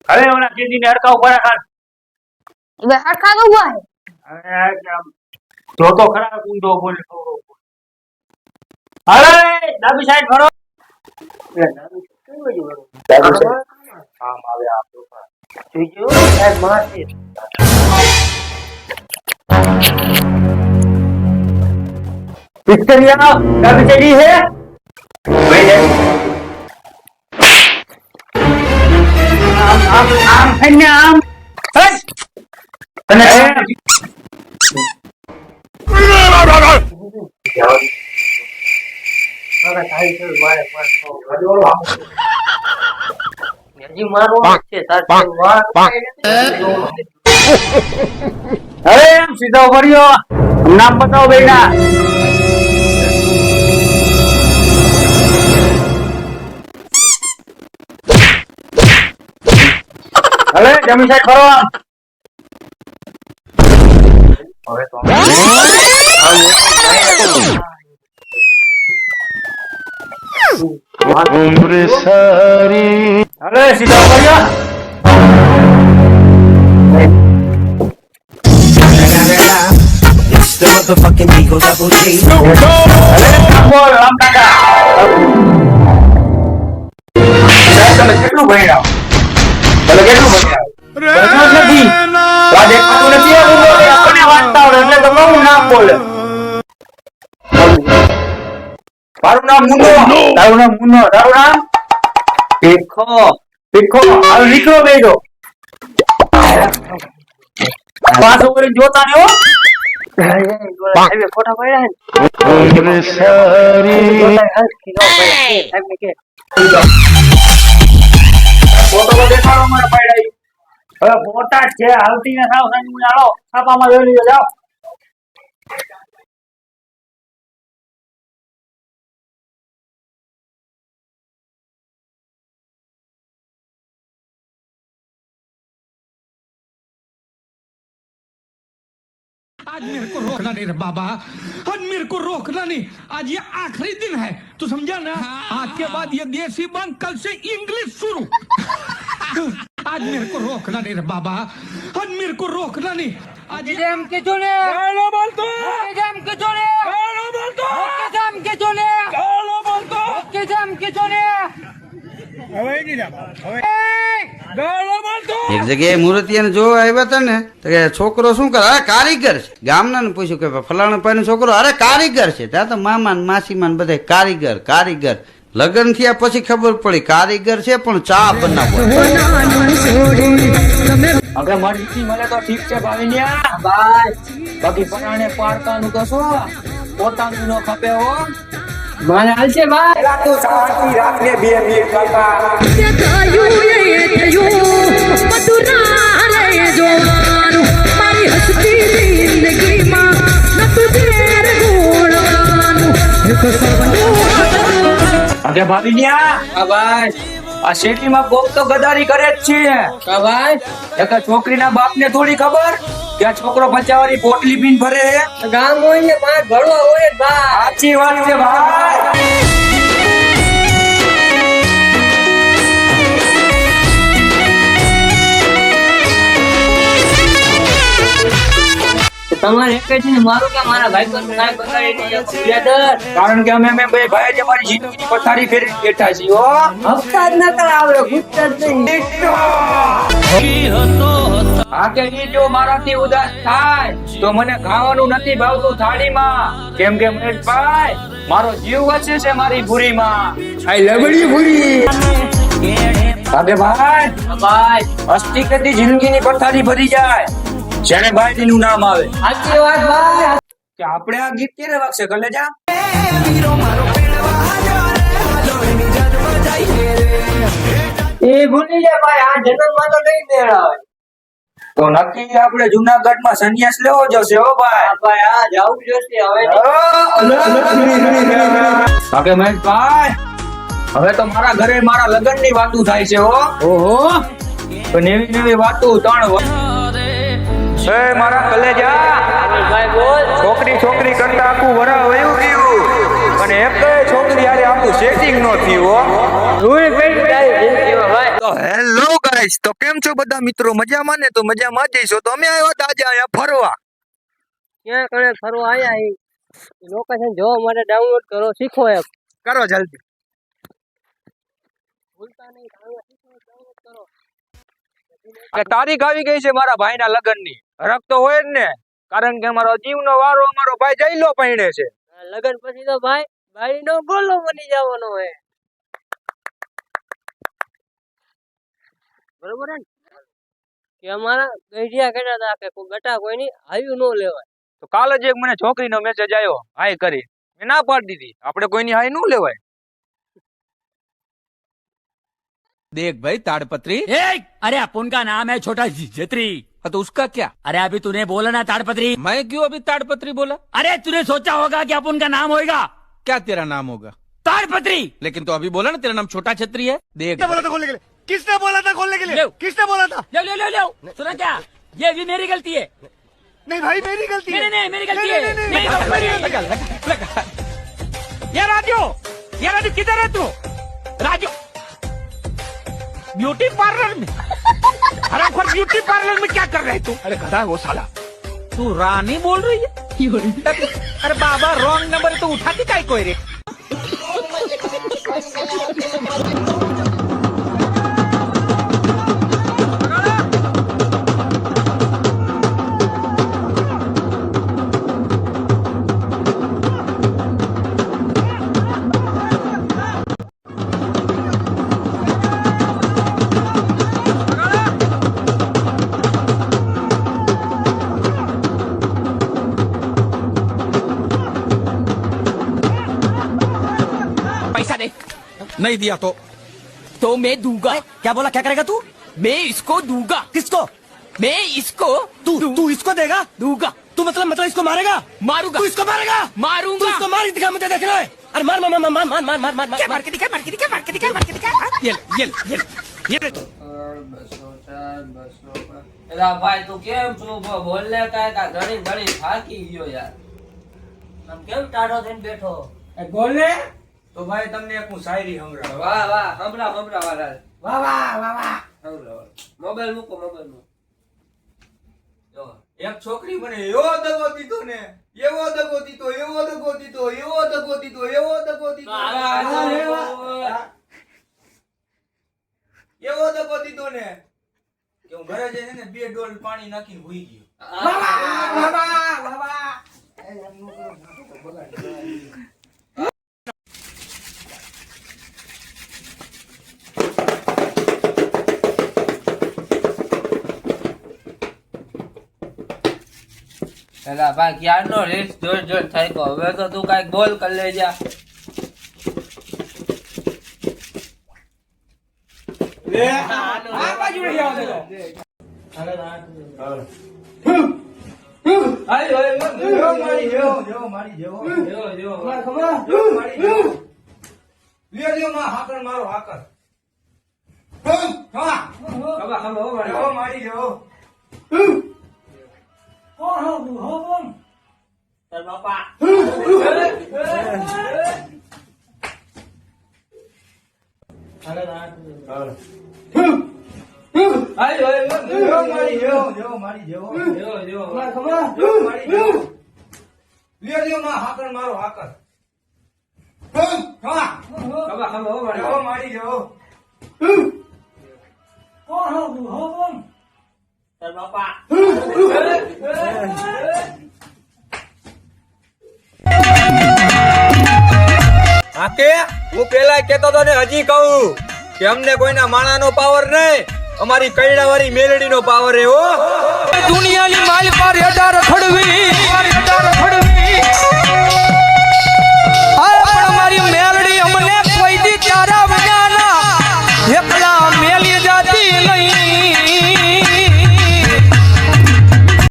હવે ઓલા કેદી ને હડકાવ પરા ખાન હવે હરખા તો ઉભા હે જો તો ખરા કુંડો બોલે અરે ડાબી સાઈડ ફરો ડાબી કઈ બાજુ ફરો ડાબી સાઈડ આમ આવે આ તો જોઈજો સાહેબ મારશે વિક્ટોરિયા ડાબી સાઈડ હે ભાઈ આમ ફેને આમ હસ તને અરે એમ સીધો પડ્યો નામ બતાવો બેટા અરે જમી સાઈડ ફરો હવે તો उम्र सारी अरे सीधा बढ़िया It's the motherfucking Eagle Double G. अरे बोल राम काका તમે કેટલું ભણ્યા ભલે કેટલું ભણ્યા બધું નથી આ દેખાતું નથી આ બોલો આપણે વાંચતા આવડે એટલે તમે હું નામ બોલે મારું નામ મુન્નો તારું નામ મુન્નો તારું નામ ભીખો ભીખો આ નીકળો બેજો પાછો કરી જોતા ને હો ફોટા પડ્યા उम्र सारी ફોટો તો દેખાડો મારા પડ્યા હવે ફોટા છે હાલતી ને સાવ સાંજ આવો છાપામાં જોઈ લીધો જાઓ आज मेरे को रोकना नहीं रे बाबा आज मेरे को रोकना नहीं आज ये आखिरी दिन है तू समझा ना आज के बाद ये देसी बंद कल से इंग्लिश शुरू आज मेरे को रोकना नहीं रे बाबा आज मेरे को रोकना नहीं आज जाम के चले गालो बोलतो जाम के चले गालो बोलतो जाम के चले गालो बोलतो जाम के चले હવે નહીં જા હવે ગાલો બોલતો એક જગ્યાએ મૂર્તિયાને જોવા આવ્યા હતા ને તો કે છોકરો શું કરે અરે કારીગર છે ગામનાને પૂછ્યું કે ફલાણા ભાઈનો છોકરો અરે કારીગર છે ત્યાં તો મામા ને માસીમા ને બધા કારીગર કારીગર લગ્ન થયા પછી ખબર પડી કારીગર છે પણ ચા બનાવો અગર મરજી મને તો ઠીક છે ભાવિનિયા બાય બાકી પરાણે પારકાનું તો શું પોતાનું નો ખપે હો મને હાલ છે ભાઈ રાખો શાંતિ રાખને બે મિનિટ કાકા અગે ભાવિનિયા હા ભાઈ આ શેટીમાં કોક તો ગદારી કરે જ છે હા ભાઈ એક છોકરીના બાપને થોડી ખબર કે આ છોકરો પચાવાળી પોટલી પીન ફરે ગામ હોય ને પાંચ ભરવા હોય ભાઈ સાચી વાત છે ભાઈ તમારે એક જ ને મારું કે મારા ભાઈ પર કાઈ બગાડી કારણ કે અમે બે ભાઈ જ અમારી જિંદગીની પથારી ફેરી બેઠા છીએ હો હપ્તા જ ન કરાવે ગુપ્ત જ નહીં આ કે ઈ જો મારાથી ઉદાસ થાય તો મને ખાવાનું નથી ભાવતું થાળીમાં કેમ કે મહેશભાઈ મારો જીવ વસે છે મારી ભૂરીમાં આઈ લબડી ભૂરી ભાઈ ભાઈ અસ્તી કદી જિંદગીની પથારી ભરી જાય જેને ભાઈ નું નામ આવે સાચી વાત ભાઈ કે આપણે આ ગીત ક્યારે વાગશે કલેજા એ ભૂલી જાય ભાઈ આ જન્મમાં તો નહીં મેળાવે તો નક્કી આપણે જૂનાગઢમાં સંન્યાસ લેવો જશે હો ભાઈ ભાઈ આ જાવું જોશે હવે બાકી મહેશભાઈ હવે તો મારા ઘરે મારા લગ્નની વાતો થાય છે હો ઓહો તો નવી નવી વાતો એ મારા કલેજા ભાઈ બોલ છોકરી કરતા આખું વરા વયું ગયું અને એક છોકરી યારે આખું સેટિંગ નો થયું હો ભાઈ તો હેલો ગાઈસ તો કેમ છો બધા મિત્રો મજામાં ને? તો મજામાં જ છો. તો અમે આવ્યા હતા આજે અહીંયા ફરવા. ક્યાં કણે ફરવા આયા એ લોકેશન જોવા માટે ડાઉનલોડ કરો, શીખો એક. કરો જલ્દી. ભૂલતા નહીં, ડાઉનલોડ કરો. આ તારીખ આવી ગઈ છે મારા ભાઈના લગ્નની. હરખ તો હોય જ ને, કારણ કે અમારો જીવનો વારો અમારો ભાઈ જઈલો પૈણે છે. લગન પછી તો ભાઈ બાળીનો ગોલો બની જવાનો હે. બરોબર હે ને? કે અમારા ગઈઢિયા કહેતા હતા કે કોઈ ગટા કોઈની હાયું ન લેવાય. તો કાલે જ એક મને છોકરીનો મેસેજ આવ્યો હાય કરી. મેં ના પાડી દીધી. આપણે કોઈની હાય ન લેવાય. देख भाई ताड़पत्री। अरे अपन का नाम है छोटा छतरी। तो उसका क्या? अरे अभी तूने बोला ना ताड़पत्री। मैं क्यों अभी ताड़पत्री बोला? अरे तूने सोचा होगा कि अपन का नाम होगा। क्या तेरा नाम होगा? ताड़पत्री। लेकिन तो अभी बोला ना तेरा नाम छोटा छतरी है। देख बोला था खोलने के लिए? किसने बोला था खोलने के लिए? किसने बोला था? ले ले ले ले सुना क्या? ये भी मेरी गलती है। नहीं भाई मेरी गलती है। नहीं मेरी गलती है। ये राजू किधर है तू? राजू ब्यूटी पार्लर में। हरामखोर ब्यूटी पार्लर में क्या कर रहे तू? अरे गधा वो साला। तू रानी बोल रही है? अरे बाबा रॉन्ग नंबर तो उठाती काय कोई रे? पैसा दे। नहीं दिया तो मैं दूंगा। क्या बोला? क्या करेगा तू? मैं इसको दूंगा। किसको? मैं इसको। तू इसको देगा? दूंगा। तू मतलब इसको मारेगा? मारूंगा। तू इसको मारेगा? मारूंगा। तू इसको मार के दिखा, मुझे देखना है। अरे मार मार मार मार मार मार मार मार मार के दिखा, मार के दिखा, मार के दिखा, मार के दिखा। ये એલા ભાઈ તું કેમ છો? બોલને કાય કા ઘણી ઘણી થાકી ગયો યાર. આમ કેમ ટાઢો થઈને બેઠો? બોલને તો ભાઈ તમને એક હું શાયરી સંભળાવું. વાહ વાહ હમરા હમરા વાળા. વાહ વાહ વાહ વાહ. મોબાઈલ મૂકો મોબાઈલ મૂકો. જો એક છોકરી મને એવો દગો દીધો ને, એવો દગો દીધો, એવો દગો દીધો, એવો દગો દીધો, એવો દગો દીધો, એવો દગો દીધો ને કે હું ઘરે જઈને ને 2 ડોલ પાણી નાખીને હુઈ ગયો. એલા ભાઈ ક્યારનો રીલ્સ જોઈ જોઈ થઈ ગયો. હવે તો તું કાંઈક બોલ કરી લેજા. આ બાજુ રહી આવો તો. હાય હાય મારી જેવો મારી જેવો માર ખબર મારી જેવો વિડિયો માં હાકર મારો હાકર ખવા ખબર મારી જેવો તાર બાપા હાય હાય મારી જેવો મારી જેવો માર ખબર મારી જેવો વિડિયો માં હાકર મારો હાકર ખવા ખબર મારી જેવો તાર બાપા આકે હું પેલા કેતો તો ને હજી કહું કે અમને કોઈના માણાનો પાવર નહીં, અમારી કૈડાવાળી મેલડીનો પાવર હે. હો दुनिया माल पर 1000 खड़वी